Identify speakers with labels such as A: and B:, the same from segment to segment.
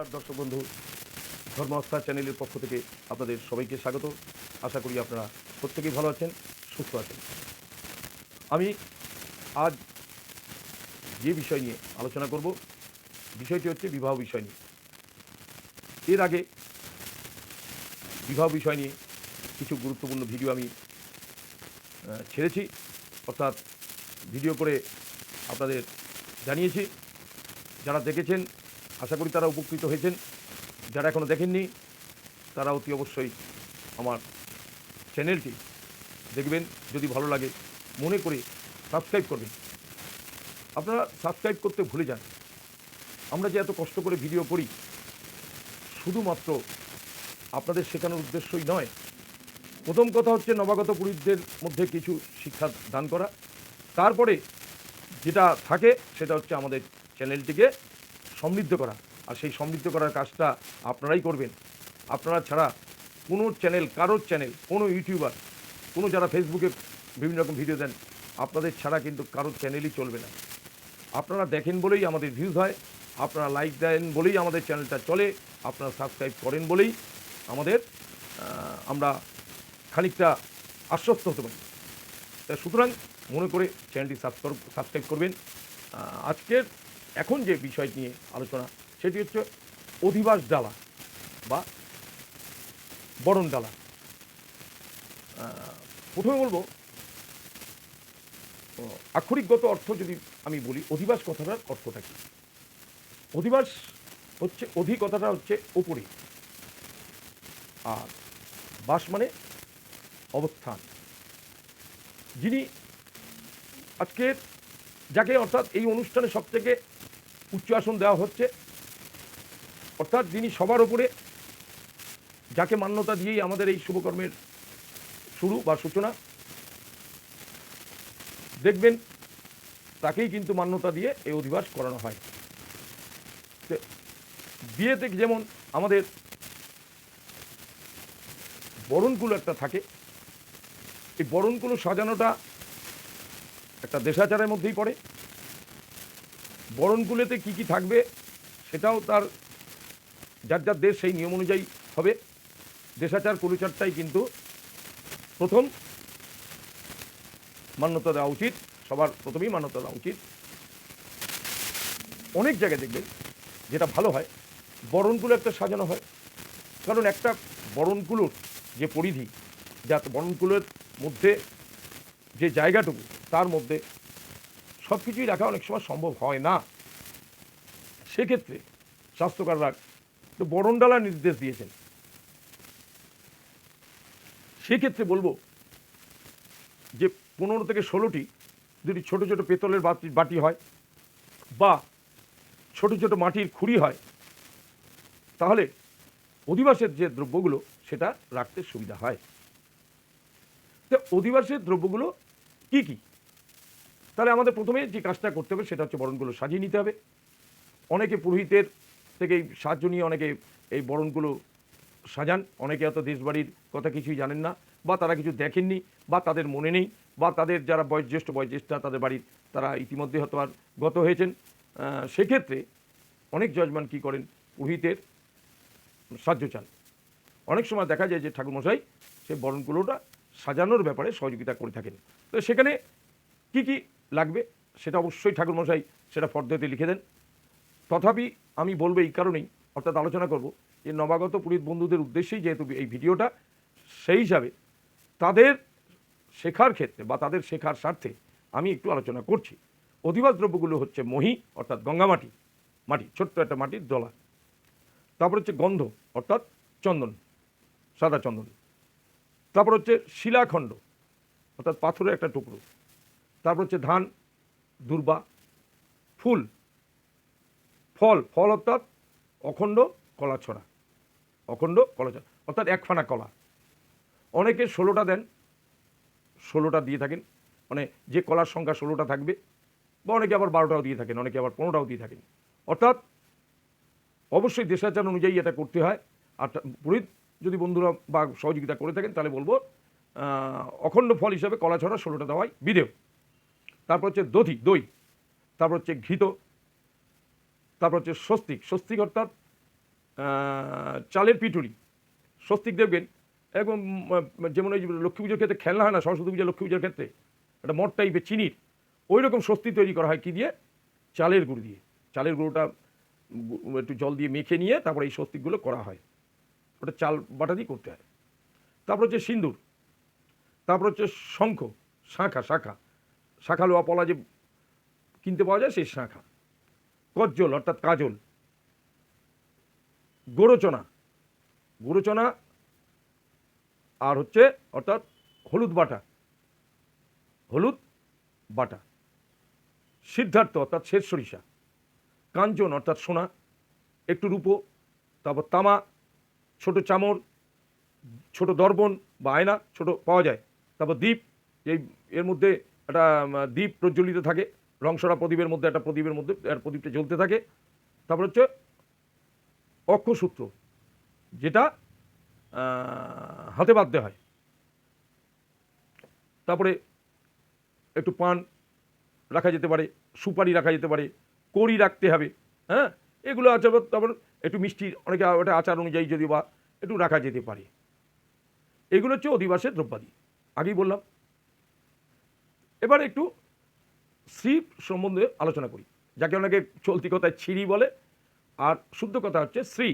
A: নমস্কার দর্শক বন্ধু, ধর্ম আস্থা চ্যানেলের পক্ষ থেকে আপনাদের সবাইকে স্বাগত। আশা করি আপনারা প্রত্যেকেই ভালো আছেন, সুস্থ আছেন। আমি আজ যে বিষয় নিয়ে আলোচনা করব, বিষয়টি হচ্ছে বিবাহ বিষয় নিয়ে। এর আগে বিবাহ বিষয় নিয়ে কিছু গুরুত্বপূর্ণ ভিডিও আমি ছেড়েছি, অর্থাৎ ভিডিও করে আপনাদের জানিয়েছি। যারা দেখেছেন আশা করি তারা উপকৃত হয়েছেন, যারা এখনও দেখেননি তারা অতি অবশ্যই আমার চ্যানেলটি দেখবেন। যদি ভালো লাগে মনে করে সাবস্ক্রাইব করবেন। আপনারা সাবস্ক্রাইব করতে ভুলে যান। আমরা যে এত কষ্ট করে ভিডিও করি শুধুমাত্র আপনাদের শেখানোর উদ্দেশ্যই নয়। প্রথম কথা হচ্ছে নবাগত পুরুষদের মধ্যে কিছু শিক্ষা দান করা, তারপরে যেটা থাকে সেটা হচ্ছে আমাদের চ্যানেলটিকে সমৃদ্ধ করা। আর সেই সমৃদ্ধ করার কাজটা আপনারাই করবেন। আপনারা ছাড়া কোনো চ্যানেল, কারোর চ্যানেল, কোনো ইউটিউবার, কোনো যারা ফেসবুকে বিভিন্ন রকম ভিডিও দেন, আপনাদের ছাড়া কিন্তু কারোর চ্যানেলই চলবে না। আপনারা দেখেন বলেই আমাদের ভিউজ হয়, আপনারা লাইক দেন বলেই আমাদের চ্যানেলটা চলে, আপনারা সাবস্ক্রাইব করেন বলেই আমাদের আমরা খানিকটা আশ্বস্ত হতে পারি। সুতরাং মনে করে চ্যানেলটি সাবস্ক্রাইব করবেন। আজকের এখন যে বিষয় নিয়ে আলোচনা সেটি হচ্ছে অধিবাস ডালা বা বরণ ডালা। প্রথমে বলবো আক্ষরিকগত অর্থ যদি আমি বলি, অধিবাস কথাটার অর্থটা কী? অধিবাস হচ্ছে, অধি কথাটা হচ্ছে ওপরে, আর বাস মানে অবস্থান। যিনি আজকের যাকে অর্থাৎ এই অনুষ্ঠানে সবথেকে উচ্চ আসন দেওয়া হচ্ছে, অর্থাৎ যিনি সবার ওপরে, যাকে মান্যতা দিয়েই আমাদের এই শুভকর্মের শুরু বা সূচনা, দেখবেন তাকেই কিন্তু মান্যতা দিয়ে এই অধিবাস করানো হয়। বিয়েতে যেমন আমাদের বরণকুলো একটা থাকে, এই বরণকুলো সাজানোটা একটা দেশাচারের মধ্যেই পড়ে। বরণকুলোতে কি কি থাকবে সেটাও তার যার যার দেশ সেই নিয়ম অনুযায়ী হবে। দেশাচার কুলচারটাই কিন্তু প্রথম মান্যতা দেওয়া উচিত, সবার প্রথমেই মান্যতা দেওয়া উচিত। অনেক জায়গায় দেখবেন যেটা ভালো হয়, বরণকুলো একটা সাজানো হয়, কারণ একটা বরণকুলোর যে পরিধি, যা বরণকুলোর মধ্যে যে জায়গাটুকু, তার মধ্যে সব কিছুই রাখা অনেক সময় সম্ভব হয় না। সেক্ষেত্রে স্বাস্থ্যকাররা তো বরণডালার নির্দেশ দিয়েছেন। সেক্ষেত্রে বলবো যে 15 থেকে 16টি যদি ছোট ছোট পেতলের বাটি হয় বা ছোট ছোট মাটির খুঁড়ি হয়, তাহলে অধিবাসের যে দ্রব্যগুলো সেটা রাখতে সুবিধা হয়। তো অধিবাসের দ্রব্যগুলো কি কি? তাহলে আমাদের প্রথমে যে কাজটা করতে হবে সেটা হচ্ছে বরণগুলো সাজিয়ে নিতে হবে। অনেকে পুরোহিতের থেকে সাহায্য নিয়ে অনেকে এই বরণগুলো সাজান, অনেকে হয়তো দেশবাড়ির কথা কিছুই জানেন না, বা তারা কিছু দেখেননি, বা তাদের মনে নেই, বা তাদের যারা বয়োজ্যেষ্ঠা তাদের বাড়ির তারা ইতিমধ্যে হয়তো আর গত হয়েছেন। সেক্ষেত্রে অনেক যজমান কী করেন, পুরোহিতের সাহায্য চান। অনেক সময় দেখা যায় যে ঠাকুরমশাই সেই বরণগুলোটা সাজানোর ব্যাপারে সহযোগিতা করে থাকেন। তো সেখানে কি কি লাগবে সেটা অবশ্যই ঠাকুরমশাই সেটা ফর্দতে লিখে দেন। তথাপি আমি বলবো এই কারণেই, অর্থাৎ আলোচনা করব যে নবাগত পুরোহিত বন্ধুদের উদ্দেশ্যেই যেহেতু এই ভিডিওটা, সেই হিসাবে তাদের শেখার ক্ষেত্রে বা তাদের শেখার স্বার্থে আমি একটু আলোচনা করছি। অধিবাস দ্রব্যগুলো হচ্ছে মহি, অর্থাৎ গঙ্গামাটি, মাটি, ছোট্ট একটা মাটির দলা। তারপর হচ্ছে গন্ধ, অর্থাৎ চন্দন, সাদা চন্দন। তারপর হচ্ছে শিলাখণ্ড, অর্থাৎ পাথরের একটা টুকরো। তারপর হচ্ছে ধান, দুর্বা, ফুল, ফল, ফল অর্থাৎ অখণ্ড কলাছড়া, অখণ্ড কলাছড়া অর্থাৎ একফানা কলা। অনেকে 16টা দেন, 16টা দিয়ে থাকেন, মানে যে কলার সংখ্যা 16টা থাকবে, বা অনেকে আবার 12টাও দিয়ে থাকেন, অনেকে আবার 15টাও দিয়ে থাকেন। অর্থাৎ অবশ্যই দেশাচার অনুযায়ী এটা করতে হয়। আর পুরোহিত যদি বন্ধুরা বা সহযোগিতা করে থাকেন তাহলে বলবো অখণ্ড ফল হিসাবে কলাছড়া 16টা দেওয়াই বিধেয়। তারপর হচ্ছে দই, তারপর হচ্ছে ঘৃত, তারপর হচ্ছে স্বস্তিক, স্বস্তিক অর্থাৎ চালের পিঠুরি, স্বস্তিক দেখবেন একদম যেমন ওই লক্ষ্মী পুজোর ক্ষেত্রে খেলনা হয় না, সরস্বতী পূজা লক্ষ্মী পুজোর ক্ষেত্রে একটা মট টাইপের চিনির, ওই রকম স্বস্তি তৈরি করা হয় কি দিয়ে? চালের গুঁড়ো দিয়ে। চালের গুঁড়োটা একটু জল দিয়ে মেখে নিয়ে তারপরে এই স্বস্তিকগুলো করা হয়, ওটা চাল বাটা দিয়ে করতে হয়। তারপর হচ্ছে সিন্দুর, তারপর হচ্ছে শঙ্খ, শাঁখা, শাঁখা শাঁখা লোয়া পলা যে কিনতে পাওয়া যায় সেই শাঁখা, কজ্জল অর্থাৎ কাজল, গোরচনা, গোরচনা আর হচ্ছে অর্থাৎ হলুদ বাটা, হলুদ বাটা, সিদ্ধার্থ অর্থাৎ শেষ সরিষা, কাঞ্চন অর্থাৎ সোনা, একটু রূপো, তারপর তামা, ছোট চামর, ছোট দর্পণ বা আয়না ছোট পাওয়া যায়, তারপর দ্বীপ, এই এর মধ্যে একটা দ্বীপ প্রজ্বলিত থাকে, রংসরা প্রদীপের মধ্যে একটা প্রদীপের মধ্যে প্রদীপটা জ্বলতে থাকে। তারপর হচ্ছে অক্ষসূত্র, যেটা হাতে বাঁধতে হয়। তারপরে একটু পান রাখা যেতে পারে, সুপারি রাখা যেতে পারে, কড়ি রাখতে হবে, হ্যাঁ, এগুলো আছে। তারপর একটু মিষ্টি, অনেকে ওটা আচার অনুযায়ী যদি বা একটু রাখা যেতে পারে। এগুলো হচ্ছে অধিবাসের দ্রব্যাদি, আগেই বললাম। এবার একটু শ্রী সম্বন্ধে আলোচনা করি, যাকে অনেকে চলতি কথায় ছিরি বলে, আর শুদ্ধ কথা হচ্ছে শ্রী।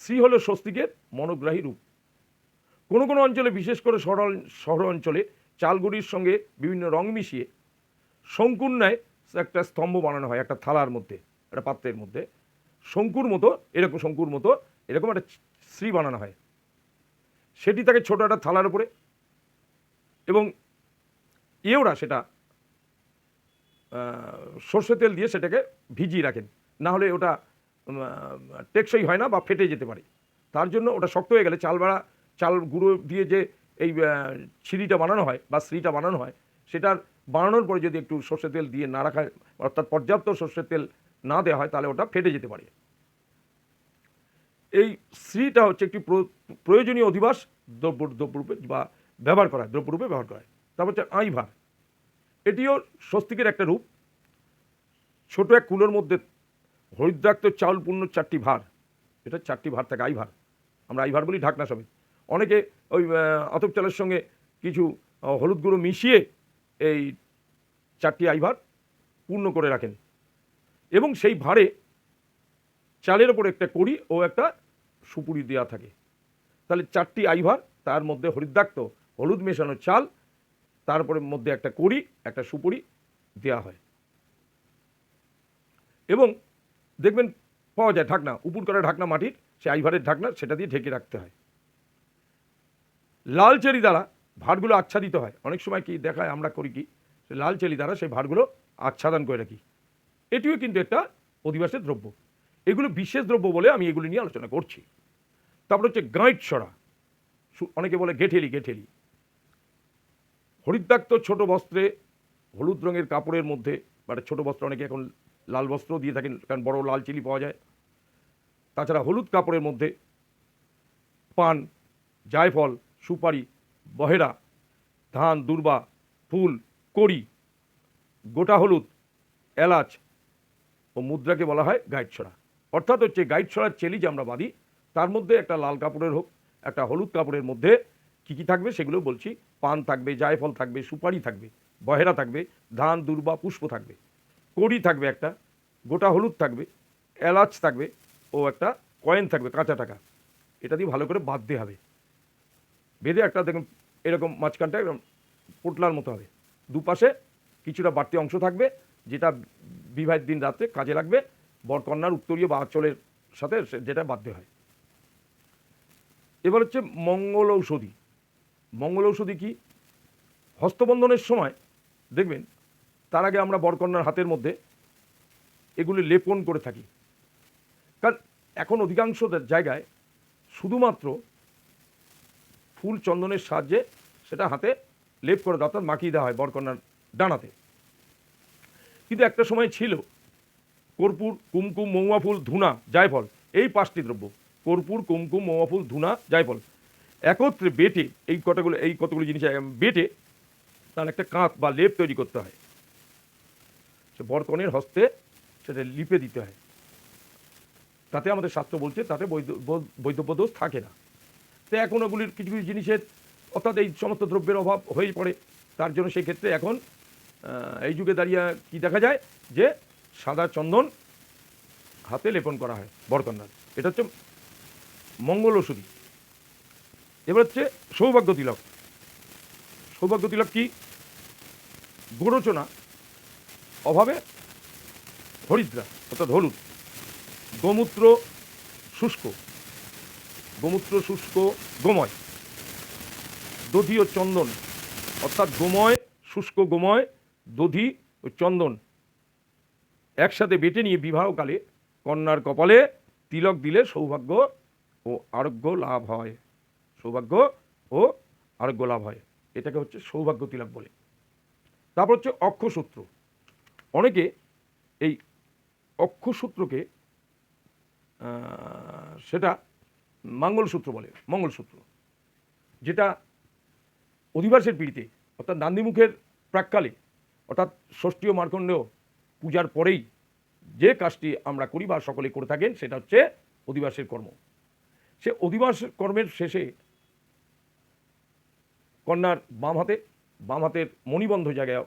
A: শ্রী হলো স্বস্তিকের মনোগ্রাহী রূপ। কোনো কোনো অঞ্চলে, বিশেষ করে শহর অঞ্চলে, চালগুড়ির সঙ্গে বিভিন্ন রং মিশিয়ে শঙ্কুর ন্যায় একটা স্তম্ভ বানানো হয়, একটা থালার মধ্যে, একটা পাত্রের মধ্যে শঙ্কুর মতো, এরকম শঙ্কুর মতো এরকম একটা শ্রী বানানো হয়। সেটি থাকে ছোট একটা থালার উপরে, এবং এওরা সেটা সর্ষে তেল দিয়ে সেটাকে ভিজিয়ে রাখেন, না হলে ওটা টেকসই হয় না বা ফেটে যেতে পারে। তার জন্য ওটা শক্ত হয়ে গেলে চাল গুঁড়ো দিয়ে যে এই ছিরিটা বানানো হয় বা শ্রীটা বানানো হয়, সেটার বানানোর পরে যদি একটু সর্ষে তেল দিয়ে না রাখা, অর্থাৎ পর্যাপ্ত সর্ষের তেল না দেওয়া হয়, তাহলে ওটা ফেটে যেতে পারে। এই শ্রীটা হচ্ছে একটি প্রয়োজনীয় অধিবাস দ্রব্যরূপে বা ব্যবহার করা হয়, দ্রব্যরূপে ব্যবহার করা হয়। তারপর হচ্ছে আইভার, এটিও স্বস্তিকের একটা রূপ। ছোট এক কুলোর মধ্যে হরিদ্রাক্ত চাউলপূর্ণ 4টি ভার, এটা 4টি ভার থাকে, আইভার। আমরা আইভার বলি ঢাকনা সমেত। অনেকে ওই আতপ চালের সঙ্গে কিছু হলুদ গুঁড়ো মিশিয়ে এই 4টি আইভার পূর্ণ করে রাখেন, এবং সেই ভারে চালের ওপর একটা কড়ি ও একটা সুপুরি দেওয়া থাকে। তাহলে 4টি আইভার, তার মধ্যে হরিদ্রাক্ত হলুদ মেশানো চাল, তারপরে মধ্যে একটা কড়ি, একটা সুপুরি দেওয়া হয়। এবং দেখবেন পাওয়া যায় ঢাকনা, উপুর করা ঢাকনা মাটির, সে আইভারের ঢাকনা, সেটা দিয়ে ঢেকে রাখতে হয়। লাল চেরি দ্বারা ভাঁড়গুলো আচ্ছাদিত হয়। অনেক সময় কি দেখায়, আমরা করি কি, লাল চেরি দ্বারা সেই ভাঁড়গুলো আচ্ছাদন করে রাখি। এটিও কিন্তু একটা অধিবাসের দ্রব্য। এগুলো বিশেষ দ্রব্য বলে আমি এগুলো নিয়ে আলোচনা করছি। তারপর হচ্ছে গাঁইট ছড়া, অনেকে বলে গেঠেলি, গেঠেলি হরিদ্রাক্ত ছোট বস্ত্রে, হলুদ রঙের কাপড়ের মধ্যে, বা ছোট বস্ত্র, অনেকে এখন লাল বস্ত্র দিয়ে থাকেন, কারণ বড় লাল চিলি পাওয়া যায়। তাছাড়া হলুদ কাপড়ের মধ্যে পান, জায়ফল, সুপারি, বহেরা, ধান, দূর্বা, ফুল, কড়ি, গোটা হলুদ, এলাচ ও মুদ্রাকে বলা হয় গাইড ছড়া। অর্থাৎ হচ্ছে গাইড ছড়ার চেলি যে আমরা বাঁধি, তার মধ্যে একটা লাল কাপড়ের হোক, একটা হলুদ কাপড়ের মধ্যে কী কী থাকবে সেগুলো বলছি। পান থাকবে, জায়ফল থাকবে, সুপারি থাকবে, বহেরা থাকবে, ধান, দূর্বা, পুষ্প থাকবে, কড়ি থাকবে একটা, গোটা হলুদ থাকবে, এলাচ থাকবে, ও একটা কয়েন থাকবে, কাঁচা টাকা। এটা দিয়ে ভালো করে বাঁধতে হবে। বেঁধে একটা দেখুন এরকম মাঝখানটা এরকম পোটলার মতো হবে, দুপাশে কিছুটা বাড়তি অংশ থাকবে, যেটা বিবাহের দিন রাতে কাজে লাগবে, বরকন্যার উত্তরীয় বা আঁচলের সাথে যেটা বাঁধতে হয়। এবার হচ্ছে মঙ্গল ঔষধি। মঙ্গল ঔষধি কি? হস্তবন্ধনের সময় দেখবেন তার আগে আমরা বরকন্যার হাতের মধ্যে এগুলি লেপন করে থাকি, কারণ এখন অধিকাংশ জায়গায় শুধুমাত্র ফুল চন্দনের সাহায্যে সেটা হাতে লেপ করে দেওয়া, অর্থাৎ মাখিয়ে দেওয়া হয় বরকন্যার ডানাতে। কিন্তু একটা সময় ছিল কর্পূর, কুমকুম, মৌয়া ফুল, ধুনা, জায়ফল, এই 5টি দ্রব্য, কর্পূর, কুমকুম, মৌয়া ফুল, ধুনা, জায়ফল একত্রে বেটে, এই কতগুলি জিনিস বেটে তার একটা কাঁত বা লেপ তৈরি করতে হয়। সে বরকনের হস্তে সেটা লিপে দিতে হয়। তাতে আমাদের শাস্ত্র বলছে তাতে বৈধব্য দোষ থাকে না। তো এখন ওগুলির কিছু কিছু জিনিসের অর্থাৎ এই সমস্ত দ্রব্যের অভাব হয়ে পড়ে, তার জন্য সেই ক্ষেত্রে এখন এই যুগে দাঁড়িয়ে কি দেখা যায় যে সাদা চন্দন হাতে লেপন করা হয় বরকন্যার। এটা হচ্ছে মঙ্গল ওষুধি। এবার হচ্ছে সৌভাগ্য তিলক। সৌভাগ্য তিলক কি? গোরচনা অভাবে হরিদ্রা অর্থাৎ হলুদ, গোমূত্র শুষ্ক, গোময়, দধি ও চন্দন অর্থাৎ গোময়, শুষ্ক গোময়, দধি ও চন্দন একসাথে বেটে নিয়ে বিবাহকালে কন্যার কপালে তিলক দিলে সৌভাগ্য ও আরোগ্য লাভ হয়। সৌভাগ্য ও আরোগ্য লাভ হয়, এটাকে হচ্ছে সৌভাগ্য তিলক বলে। তারপর হচ্ছে অক্ষসূত্র। অনেকে এই অক্ষসূত্রকে সেটা মঙ্গলসূত্র বলে। মঙ্গলসূত্র যেটা অধিবাসের পিড়িতে অর্থাৎ নান্দিমুখের প্রাক্কালে অর্থাৎ ষষ্ঠী ও মার্কণ্ডেয় পূজার পরেই যে কাজটি আমরা করি বা সকলে করে থাকেন সেটা হচ্ছে অধিবাসের কর্ম। সে অধিবাস কর্মের শেষে কন্যার বাম হাতের মণিবন্ধ জায়গায়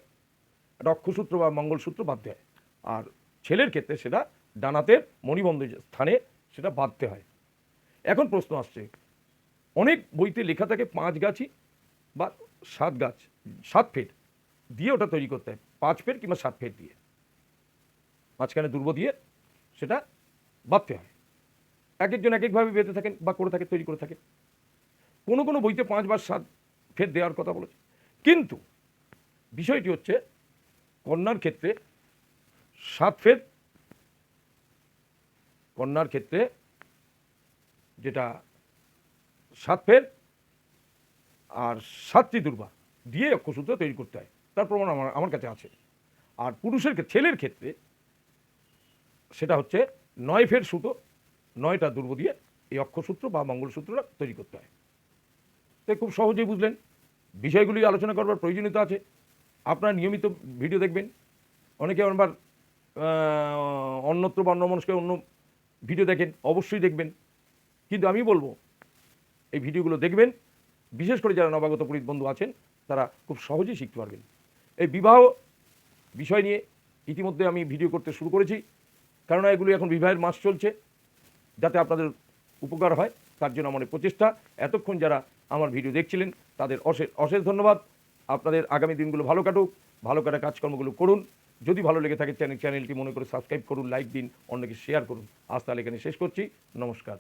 A: একটা অক্ষসূত্র বা মঙ্গলসূত্র বাঁধতে হয়, আর ছেলের ক্ষেত্রে সেটা ডান হাতের মণিবন্ধ স্থানে সেটা বাঁধতে হয়। এখন প্রশ্ন আসছে, অনেক বইতে লেখা থাকে 5 গাছি বা 7 গাছ 7 ফিট দিয়ে ওটা তৈরি করতে হয়, 5 ফিট কিংবা 7 ফিট দিয়ে মাঝখানে দুর্ব দিয়ে সেটা বাঁধতে হয়। এক একজন এক একভাবে বেঁধে থাকেন বা করে থাকে, তৈরি করে থাকেন। কোনো কোনো বইতে 5 বা 7 ফের দেওয়ার কথা বলেছে, কিন্তু বিষয়টি হচ্ছে কন্যার ক্ষেত্রে 7 ফের, কন্যার ক্ষেত্রে যেটা 7 ফের আর 7টি দুর্বা দিয়ে অক্ষসূত্র তৈরি করতে হয়, তার প্রমাণ আমার কাছে আছে। আর পুরুষের ছেলের ক্ষেত্রে সেটা হচ্ছে 9 ফের সুতো 9টা দুর্ব দিয়ে এই অক্ষসূত্র বা মঙ্গলসূত্রটা তৈরি করতে হয়। তাই খুব সহজেই বুঝলেন, বিষয়গুলি আলোচনা করবার প্রয়োজনীয়তা আছে। আপনারা নিয়মিত ভিডিও দেখবেন, অনেকে আবার অন্যত্র বা অন্য মানুষকে অন্য ভিডিও দেখেন, অবশ্যই দেখবেন, কিন্তু আমি বলবো এই ভিডিওগুলো দেখবেন, বিশেষ করে যারা নবাগত পুরোহিত বন্ধু আছেন তারা খুব সহজেই শিখতে পারবেন। এই বিবাহ বিষয় নিয়ে ইতিমধ্যে আমি ভিডিও করতে শুরু করেছি, কেননা এগুলি এখন বিবাহের মাস চলছে, যাতে আপনাদের উপকার হয় তার জন্য আমার প্রচেষ্টা। এতক্ষণ যারা আমার ভিডিও দেখছিলেন তাদের অশেষ অশেষ ধন্যবাদ। আপনাদের আগামী দিনগুলো ভালো কাটুক, ভালো কাটা কাজকর্মগুলো করুন। যদি ভালো লেগে থাকে চ্যানেলটি মনে করে সাবস্ক্রাইব করুন, লাইক দিন, অন্যকে শেয়ার করুন। আজ তাহলে এখানে শেষ করছি, নমস্কার।